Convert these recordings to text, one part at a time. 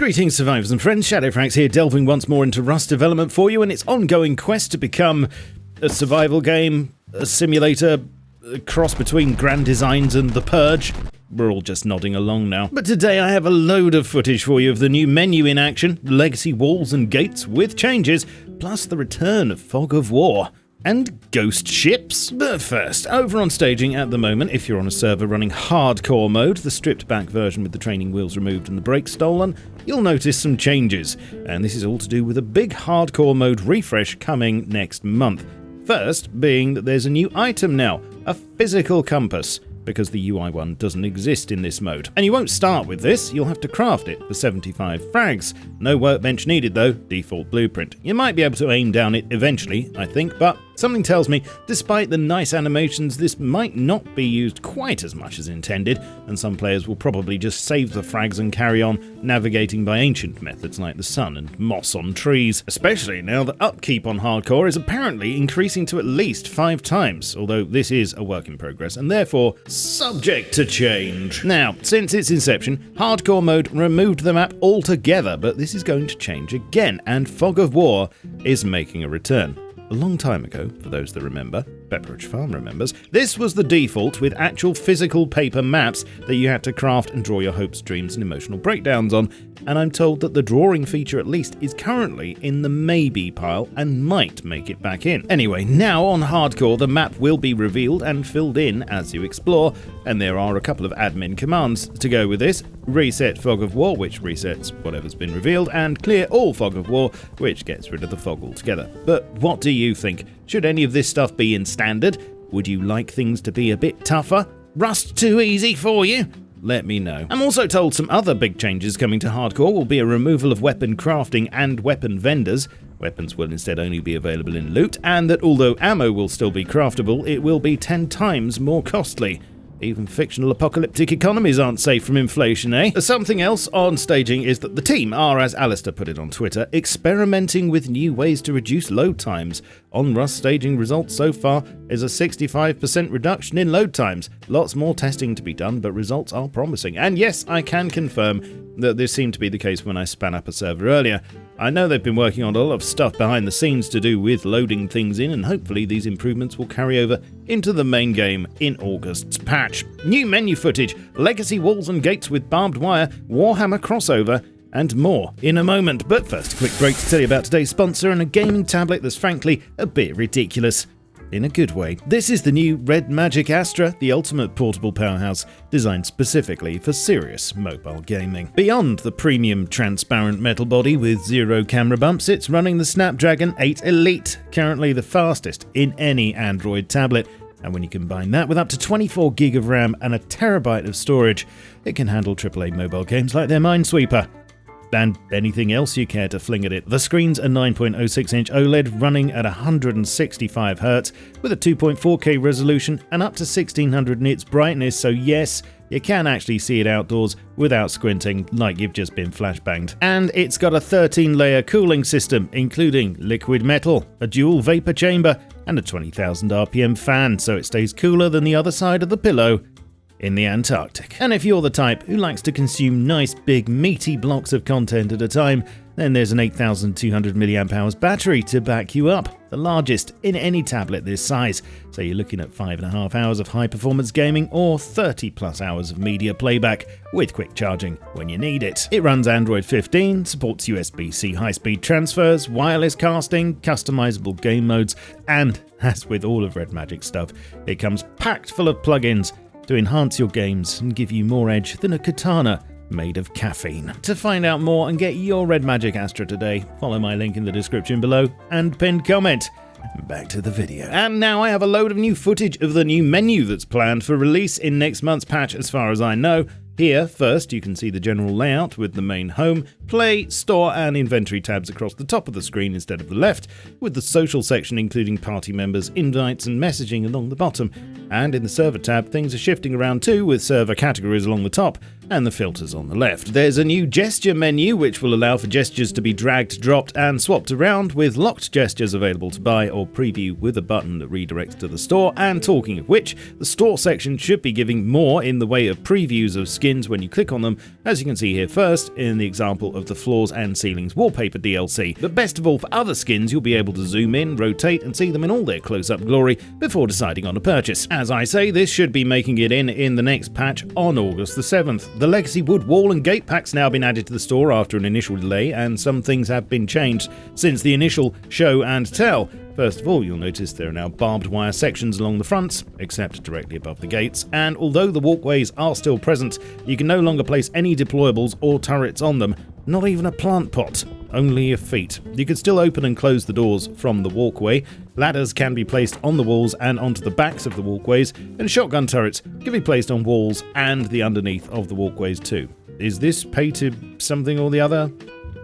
Greetings survivors and friends, SHADOWFRAX here, delving once more into Rust development for you and its ongoing quest to become a survival game, a simulator, a cross between Grand Designs and The Purge. We're all just nodding along now. But today I have a load of footage for you of the new menu in action, legacy walls and gates with changes, plus the return of Fog of War. And ghost ships. But first, over on staging at the moment, if you're on a server running hardcore mode, the stripped back version with the training wheels removed and the brakes stolen, you'll notice some changes. And this is all to do with a big hardcore mode refresh coming next month. First being that there's a new item now, a physical compass, because the UI one doesn't exist in this mode. And you won't start with this, you'll have to craft it for 75 frags. No workbench needed though, default blueprint. You might be able to aim down it eventually, I think, but something tells me, despite the nice animations, this might not be used quite as much as intended, and some players will probably just save the frags and carry on navigating by ancient methods like the sun and moss on trees, especially now that upkeep on hardcore is apparently increasing to at least 5 times, although this is a work in progress and therefore subject to change. Now, since its inception, hardcore mode removed the map altogether, but this is going to change again, and Fog of War is making a return. A long time ago, for those that remember, Pepperidge Farm remembers, this was the default with actual physical paper maps that you had to craft and draw your hopes, dreams and emotional breakdowns on, and I'm told that the drawing feature at least is currently in the maybe pile and might make it back in. Anyway, now on hardcore the map will be revealed and filled in as you explore, and there are a couple of admin commands to go with this. Reset Fog of War, which resets whatever's been revealed, and clear all Fog of War, which gets rid of the fog altogether. But what do you think? Should any of this stuff be in standard? Would you like things to be a bit tougher? Rust too easy for you? Let me know. I'm also told some other big changes coming to hardcore will be a removal of weapon crafting and weapon vendors. Weapons will instead only be available in loot, and that although ammo will still be craftable, it will be 10 times more costly. Even fictional apocalyptic economies aren't safe from inflation, eh? Something else on staging is that the team are, as Alistair put it on Twitter, experimenting with new ways to reduce load times. On Rust staging results so far is a 65% reduction in load times. Lots more testing to be done, but results are promising. And yes, I can confirm that this seemed to be the case when I span up a server earlier. I know they've been working on a lot of stuff behind the scenes to do with loading things in, and hopefully these improvements will carry over into the main game in August's patch. New menu footage, legacy walls and gates with barbed wire, Warhammer crossover, and more in a moment. But first, a quick break to tell you about today's sponsor and a gaming tablet that's frankly a bit ridiculous. In a good way. This is the new Red Magic Astra, the ultimate portable powerhouse designed specifically for serious mobile gaming. Beyond the premium transparent metal body with 0 camera bumps, it's running the Snapdragon 8 Elite, currently the fastest in any Android tablet. And when you combine that with up to 24 gig of RAM and a terabyte of storage, it can handle AAA mobile games like their Minesweeper. And anything else you care to fling at it. The screen's a 9.06-inch OLED running at 165Hz with a 2.4K resolution and up to 1600 nits brightness, so yes, you can actually see it outdoors without squinting like you've just been flashbanged. And it's got a 13-layer cooling system, including liquid metal, a dual vapor chamber, and a 20,000 RPM fan, so it stays cooler than the other side of the pillow in the Antarctic. And if you're the type who likes to consume nice big meaty blocks of content at a time, then there's an 8200 mAh battery to back you up, the largest in any tablet this size. So you're looking at 5.5 hours of high performance gaming or 30 plus hours of media playback with quick charging when you need it. It runs Android 15, supports USB-C high-speed transfers, wireless casting, customizable game modes, and as with all of Red Magic stuff, it comes packed full of plugins to enhance your games and give you more edge than a katana made of caffeine. To find out more and get your Red Magic Astra today, follow my link in the description below and pinned comment. Back to the video. And now I have a load of new footage of the new menu that's planned for release in next month's patch as far as I know. Here, first, you can see the general layout with the main home, play, store and inventory tabs across the top of the screen instead of the left, with the social section including party members, invites and messaging along the bottom. And in the server tab, things are shifting around too, with server categories along the top, and the filters on the left. There's a new gesture menu which will allow for gestures to be dragged, dropped and swapped around, with locked gestures available to buy or preview with a button that redirects to the store. And talking of which, the store section should be giving more in the way of previews of skins when you click on them, as you can see here first in the example of the Floors and Ceilings Wallpaper DLC. But best of all, for other skins you'll be able to zoom in, rotate and see them in all their close-up glory before deciding on a purchase. As I say, this should be making it in the next patch on August the 7th. The Legacy Wood Wall and Gate Pack's now been added to the store after an initial delay, and some things have been changed since the initial show and tell. First of all, you'll notice there are now barbed wire sections along the fronts, except directly above the gates, and although the walkways are still present, you can no longer place any deployables or turrets on them, not even a plant pot, only your feet. You can still open and close the doors from the walkway, ladders can be placed on the walls and onto the backs of the walkways, and shotgun turrets can be placed on walls and the underneath of the walkways too. Is this pay to something or the other?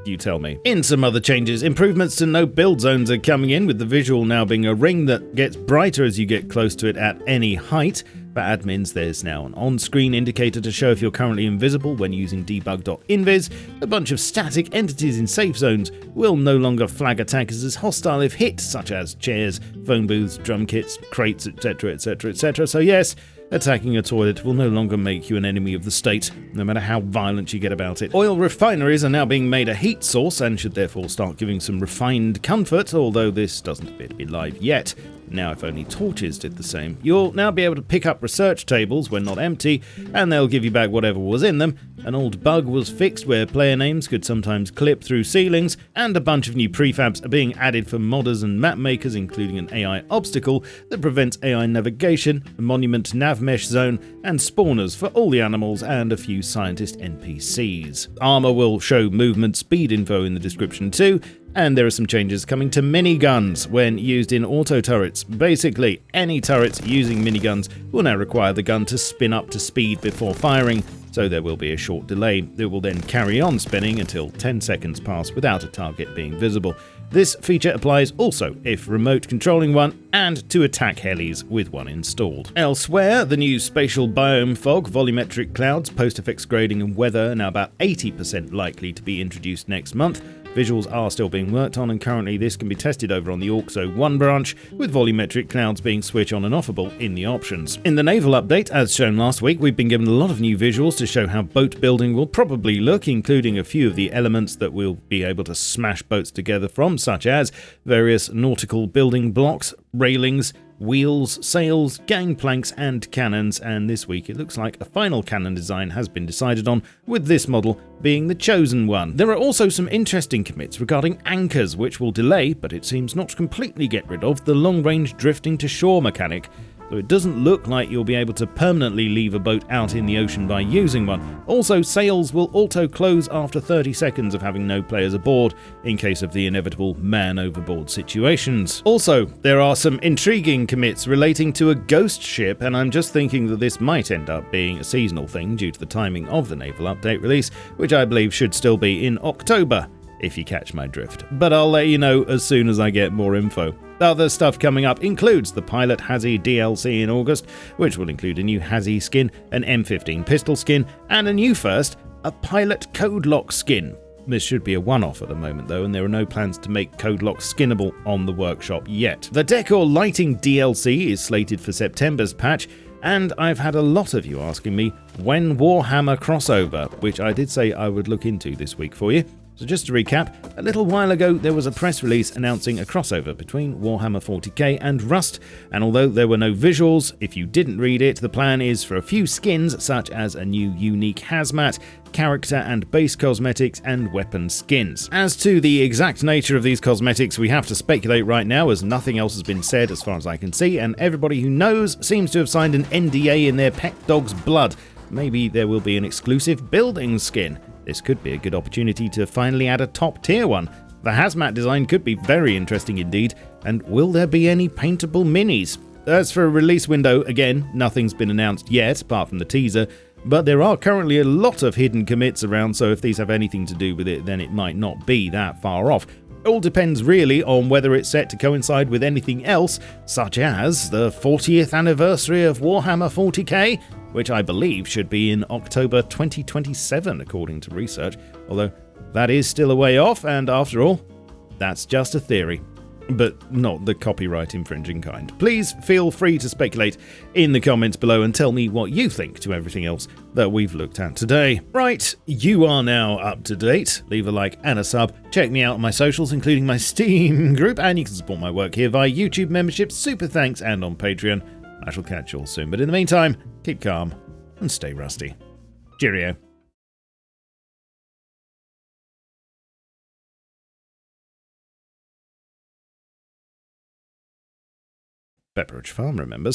You tell me. In some other changes, improvements to no build zones are coming in, with the visual now being a ring that gets brighter as you get close to it at any height. For admins, there's now an on-screen indicator to show if you're currently invisible when using debug.invis. A bunch of static entities in safe zones will no longer flag attackers as hostile if hit, such as chairs, phone booths, drum kits, crates, etc, etc, etc. So yes, attacking a toilet will no longer make you an enemy of the state, no matter how violent you get about it. Oil refineries are now being made a heat source and should therefore start giving some refined comfort, although this doesn't appear to be live yet. Now, if only torches did the same. You'll now be able to pick up research tables when not empty, and they'll give you back whatever was in them. An old bug was fixed where player names could sometimes clip through ceilings, and a bunch of new prefabs are being added for modders and map makers, including an AI obstacle that prevents AI navigation, a monument nav mesh zone, and spawners for all the animals and a few scientist NPCs. Armor will show movement speed info in the description too, and there are some changes coming to miniguns when used in auto turrets. Basically, any turrets using miniguns will now require the gun to spin up to speed before firing, so there will be a short delay. It will then carry on spinning until 10 seconds pass without a target being visible. This feature applies also if remote controlling one, and to attack helis with one installed. Elsewhere, the new spatial biome fog, volumetric clouds, post-effects grading and weather are now about 80% likely to be introduced next month. Visuals are still being worked on, and currently this can be tested over on the Orxo 1 branch, with volumetric clouds being switch on and offable in the options. In the Naval update, as shown last week, we've been given a lot of new visuals to show how boat building will probably look, including a few of the elements that we'll be able to smash boats together from, such as various nautical building blocks, railings, wheels, sails, gangplanks and cannons, and this week it looks like a final cannon design has been decided on, with this model being the chosen one. There are also some interesting commits regarding anchors, which will delay, but it seems not completely get rid of, the long-range drifting to shore mechanic. So it doesn't look like you'll be able to permanently leave a boat out in the ocean by using one. Also, sails will auto-close after 30 seconds of having no players aboard, in case of the inevitable man-overboard situations. Also, there are some intriguing commits relating to a ghost ship, and I'm just thinking that this might end up being a seasonal thing due to the timing of the Naval Update release, which I believe should still be in October, if you catch my drift. But I'll let you know as soon as I get more info. Other stuff coming up includes the Pilot Hazzy DLC in August, which will include a new Hazzy skin, an M15 pistol skin, and a new first, a Pilot Code Lock skin. This should be a one-off at the moment though, and there are no plans to make Code Lock skinnable on the workshop yet. The Decor Lighting DLC is slated for September's patch, and I've had a lot of you asking me when Warhammer crossover, which I did say I would look into this week for you. So just to recap, a little while ago there was a press release announcing a crossover between Warhammer 40k and Rust, and although there were no visuals, if you didn't read it, the plan is for a few skins such as a new unique hazmat, character and base cosmetics, and weapon skins. As to the exact nature of these cosmetics, we have to speculate right now, as nothing else has been said as far as I can see, and everybody who knows seems to have signed an NDA in their pet dog's blood. Maybe there will be an exclusive building skin. This could be a good opportunity to finally add a top tier one. The hazmat design could be very interesting indeed, and will there be any paintable minis? As for a release window, again, nothing's been announced yet, apart from the teaser, but there are currently a lot of hidden commits around, so if these have anything to do with it, then it might not be that far off. All depends really on whether it's set to coincide with anything else, such as the 40th anniversary of Warhammer 40k, which I believe should be in October 2027 according to research, although that is still a way off, and after all, that's just a theory. But not the copyright infringing kind. Please feel free to speculate in the comments below and tell me what you think to everything else that we've looked at today. Right, you are now up to date. Leave a like and a sub. Check me out on my socials, including my Steam group, and you can support my work here via YouTube membership, super thanks, and on Patreon. I shall catch you all soon, but in the meantime, keep calm and stay rusty. Cheerio. Pepperidge Farm remembers.